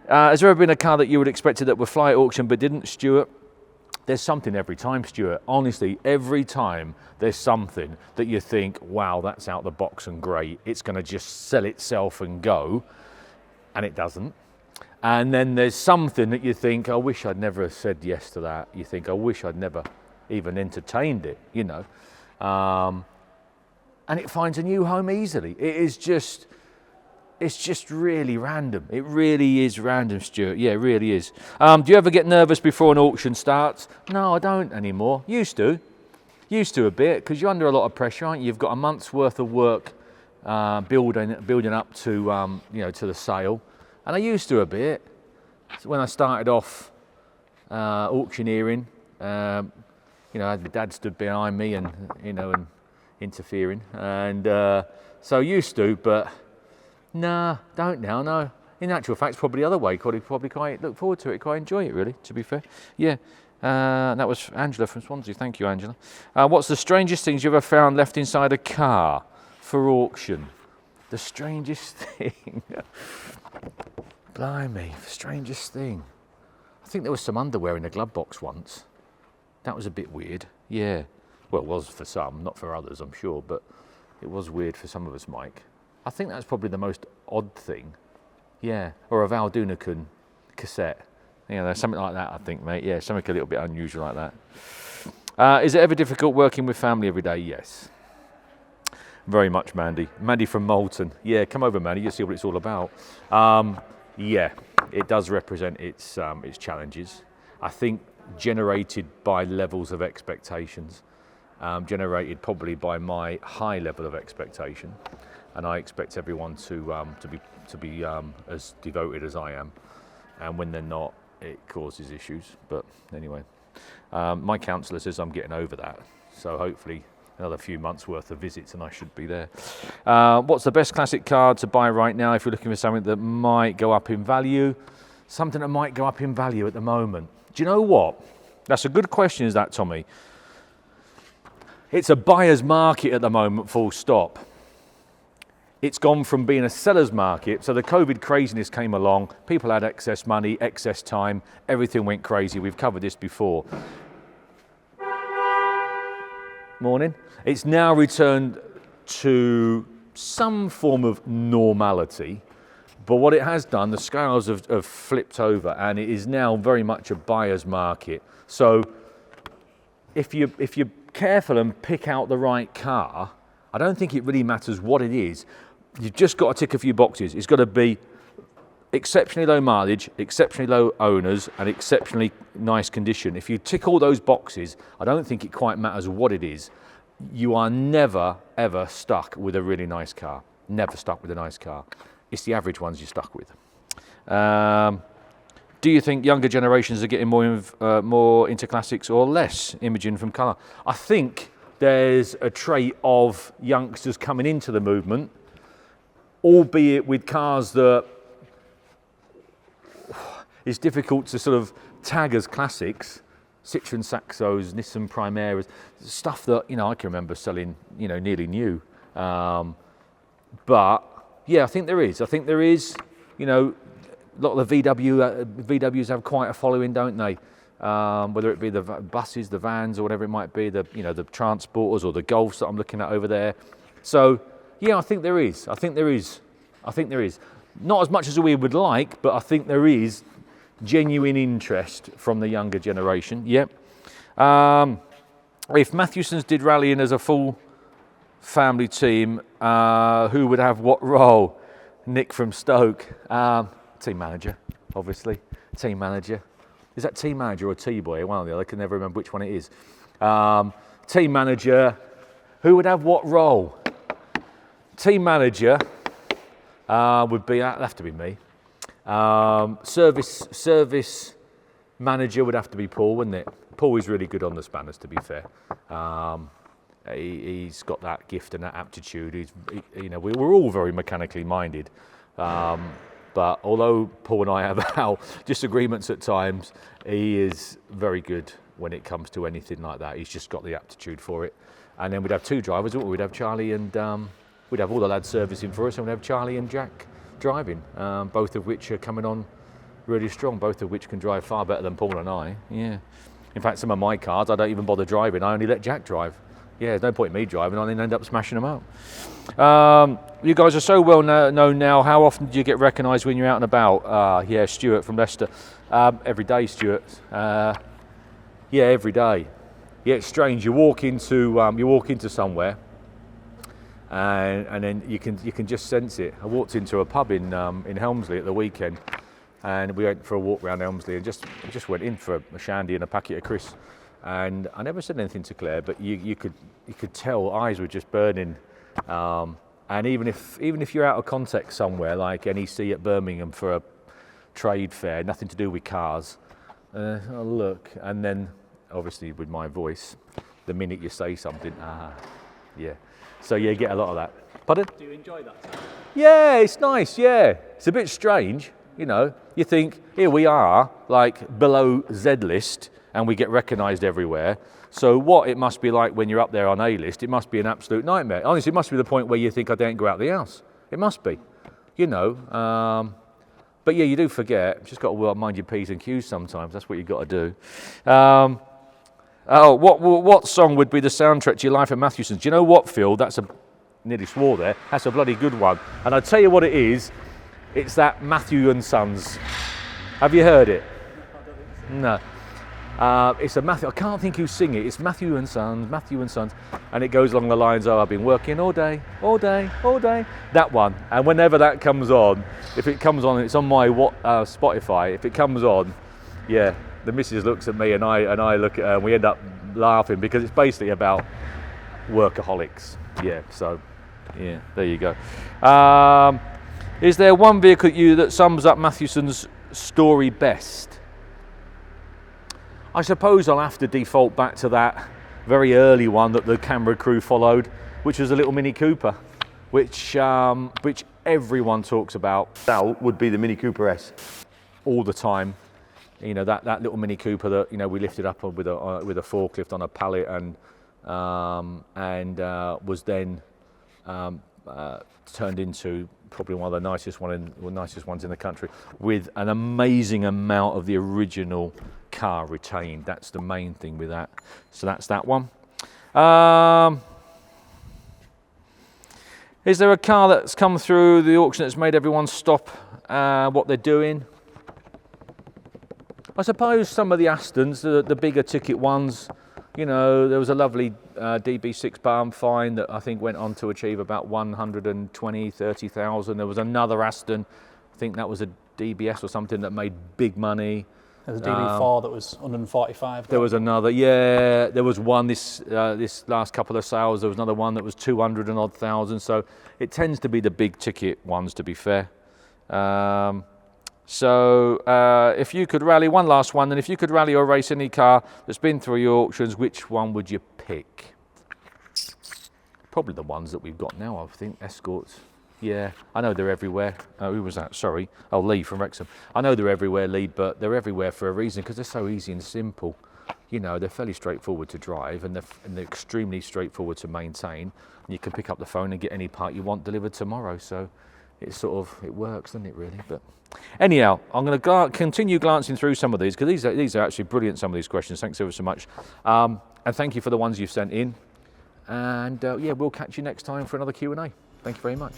Has there ever been a car that you would expected that would fly at auction but didn't, Stuart? There's something every time, Stuart. Honestly, every time there's something that you think, wow, that's out the box and great. It's going to just sell itself and go, and it doesn't. And then there's something that you think, I wish I'd never said yes to that. You think, I wish I'd never even entertained it, you know. And it finds a new home easily. It's just really random. It really is random, Stuart. Yeah, it really is. Do you ever get nervous before an auction starts? No, I don't anymore. Used to a bit, because you're under a lot of pressure, aren't you? You've got a month's worth of work building up to to the sale, and I used to a bit. So when I started off auctioneering, I had my dad stood behind me and and interfering, and so used to, but. Nah, don't now, no. In actual fact, it's probably the other way. Probably quite look forward to it, quite enjoy it, really, to be fair. Yeah, that was Angela from Swansea. Thank you, Angela. What's the strangest things you ever found left inside a car for auction? The strangest thing? Blimey, the strangest thing. I think there was some underwear in the glove box once. That was a bit weird, yeah. Well, it was for some, not for others, I'm sure, but it was weird for some of us, Mike. I think that's probably the most odd thing. Yeah, or a Val Dunicun cassette. Something like that, I think, mate. Yeah, something a little bit unusual like that. Is it ever difficult working with family every day? Yes. Very much, Mandy. Mandy from Moulton. Yeah, come over, Mandy. You'll see what it's all about. Yeah, it does represent its challenges. I think generated by levels of expectations. Generated probably by my high level of expectation. And I expect everyone to be as devoted as I am, and when they're not, it causes issues. But anyway, my counsellor says I'm getting over that, so hopefully another few months worth of visits and I should be there. What's the best classic car to buy right now if you're looking for something that might go up in value? Something that might go up in value at the moment. Do you know what? That's a good question, is that, Tommy? It's a buyer's market at the moment, full stop. It's gone from being a seller's market, so the COVID craziness came along, people had excess money, excess time, everything went crazy. We've covered this before. Morning. It's now returned to some form of normality, but what it has done, the scales have flipped over, and it is now very much a buyer's market. So if you're careful and pick out the right car, I don't think it really matters what it is. You've just got to tick a few boxes. It's got to be exceptionally low mileage, exceptionally low owners, and exceptionally nice condition. If you tick all those boxes, I don't think it quite matters what it is. You are never, ever stuck with a really nice car. Never stuck with a nice car. It's the average ones you're stuck with. Do you think younger generations are getting more into classics or less? Imogen from Colour. I think there's a trait of youngsters coming into the movement, albeit with cars that it's difficult to sort of tag as classics. Citroen Saxos, Nissan Primeras, stuff that I can remember selling nearly new. But yeah, I think there is. A lot of the VWs have quite a following, don't they? Whether it be the buses, the vans, or whatever it might be, the transporters or the Golfs that I'm looking at over there. So yeah, I think there is. Not as much as we would like, but I think there is genuine interest from the younger generation. Yep. If Mathewsons did rallying as a full family team, who would have what role? Nick from Stoke. Team manager, obviously. Team manager. Is that team manager or T-boy? One or the other. I can never remember which one it is. Team manager. Who would have what role? Team manager that'd have to be me. Service manager would have to be Paul, wouldn't it? Paul is really good on the spanners, to be fair. He's got that gift and that aptitude. We're all very mechanically minded. But although Paul and I have our disagreements at times, he is very good when it comes to anything like that. He's just got the aptitude for it. And then we'd have two drivers, wouldn't we? We'd have Charlie and we'd have all the lads servicing for us, and we'd have Charlie and Jack driving, both of which are coming on really strong, both of which can drive far better than Paul and I. Yeah. In fact, some of my cars, I don't even bother driving. I only let Jack drive. Yeah, there's no point in me driving. I then end up smashing them up. You guys are so well known now. How often do you get recognised when you're out and about? Yeah, Stuart from Leicester. Every day, Stuart. Yeah, every day. Yeah, it's strange. You walk into somewhere, and then you can just sense it. I walked into a pub in Helmsley at the weekend, and we went for a walk around Helmsley and just went in for a shandy and a packet of crisps. And I never said anything to Claire, but you could tell eyes were just burning. And even if you're out of context somewhere like NEC at Birmingham for a trade fair, nothing to do with cars, I'll look, and then obviously with my voice, the minute you say something, yeah. So yeah, you get a lot of that. Pardon? Do you enjoy that? Yeah, it's nice. Yeah, it's a bit strange. You know, you think here we are, like below Z list, and we get recognised everywhere. So what it must be like when you're up there on A list, it must be an absolute nightmare. Honestly, it must be the point where you think I don't go out the house. It must be, you know. But yeah, you do forget. Just got to mind your P's and Q's sometimes. That's what you've got to do. What song would be the soundtrack to your life at Mathewsons? Do you know what, Phil? Nearly swore there. That's a bloody good one. And I'll tell you what it is. It's that Mathewsons. Have you heard it? No. It's a Matthew. I can't think who's singing it. It's Matthew and Sons, and it goes along the lines of "I've been working all day, all day, all day." That one. And whenever that comes on, if it comes on, it's on my Spotify. If it comes on, yeah, the missus looks at me and I look at her, and we end up laughing because it's basically about workaholics. Yeah. So, yeah, there you go. Is there one vehicle that sums up Mathewson's story best? I suppose I'll have to default back to that very early one that the camera crew followed, which was a little Mini Cooper, which everyone talks about. That would be the Mini Cooper S. All the time. You know, that little Mini Cooper that, you know, we lifted up with a forklift on a pallet and was then turned into probably one of the nicest ones in the country, with an amazing amount of the original car retained. That's the main thing with that. So that's that one. Is there a car that's come through the auction that's made everyone stop what they're doing? I suppose some of the Astons, the bigger ticket ones. You know, there was a lovely DB6 barn find that I think went on to achieve about 120,000-30,000. There was another Aston, I think that was a DBS or something, that made big money. There was a DB4 that was 145. There was another, yeah. There was one this last couple of sales. There was another one that was 200 and odd thousand. So it tends to be the big ticket ones, to be fair. If you could rally, one last one, then if you could rally or race any car that's been through your auctions, which one would you pick? Probably the ones that we've got now, I think, Escorts. Yeah, I know they're everywhere. Who was that? Sorry. Oh, Lee from Wrexham. I know they're everywhere, Lee, but they're everywhere for a reason, because they're so easy and simple. You know, they're fairly straightforward to drive, and they're extremely straightforward to maintain. You can pick up the phone and get any part you want delivered tomorrow. So it works, doesn't it, really? But anyhow, I'm going to continue glancing through some of these, because these are actually brilliant, some of these questions. Thanks ever so much. And thank you for the ones you've sent in. And yeah, we'll catch you next time for another Q&A. Thank you very much.